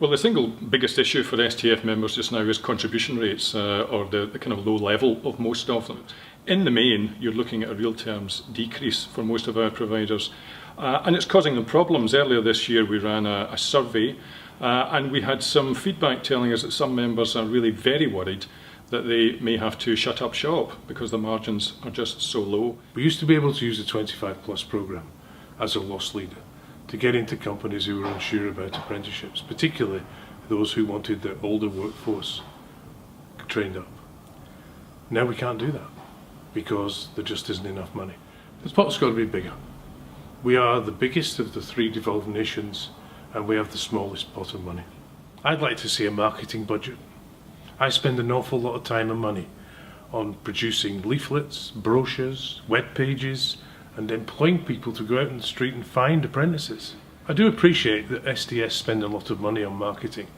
Well, the single biggest issue for STF members just now is contribution rates, or the kind of low level of most of them. In the main, you're looking at a real terms decrease for most of our providers, and it's causing them problems. Earlier this year we ran a survey and we had some feedback telling us that some members are really very worried that they may have to shut up shop because the margins are just so low. We used to be able to use the 25 plus programme as a loss leader to get into companies who were unsure about apprenticeships, particularly those who wanted their older workforce trained up. Now we can't do that because there just isn't enough money. The pot's got to be bigger. We are the biggest of the 3 devolved nations and we have the smallest pot of money. I'd like to see a marketing budget. I spend an awful lot of time and money on producing leaflets, brochures, web pages, and employing people to go out in the street and find apprentices. I do appreciate that STS spend a lot of money on marketing,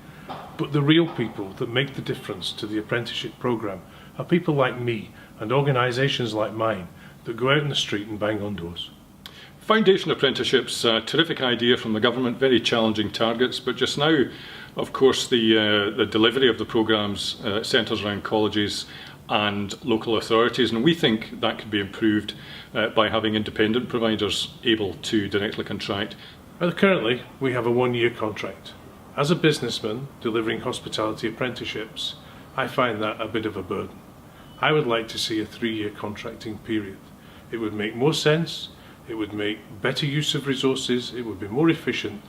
but the real people that make the difference to the apprenticeship programme are people like me and organisations like mine that go out in the street and bang on doors. Foundation apprenticeships, a terrific idea from the government, very challenging targets, but just now, of course, the delivery of the programmes centres around colleges and local authorities, and we think that could be improved by having independent providers able to directly contract. Currently, we have a 1-year contract. As a businessman delivering hospitality apprenticeships, I find that a bit of a burden. I would like to see a 3-year contracting period. It would make more sense, it would make better use of resources, it would be more efficient,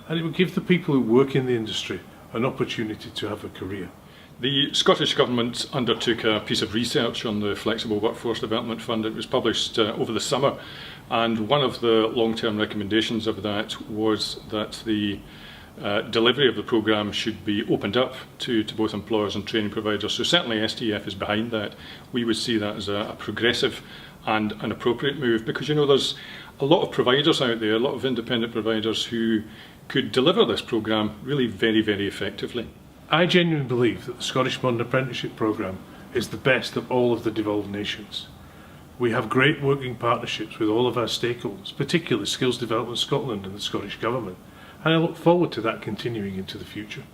and it would give the people who work in the industry an opportunity to have a career. The Scottish Government undertook a piece of research on the Flexible Workforce Development Fund. It was published over the summer, and one of the long-term recommendations of that was that the delivery of the programme should be opened up to both employers and training providers. So certainly STF is behind that. We would see that as a progressive and an appropriate move, because there's a lot of providers out there, a lot of independent providers who could deliver this programme really very, very effectively. I genuinely believe that the Scottish Modern Apprenticeship Programme is the best of all of the devolved nations. We have great working partnerships with all of our stakeholders, particularly Skills Development Scotland and the Scottish Government, and I look forward to that continuing into the future.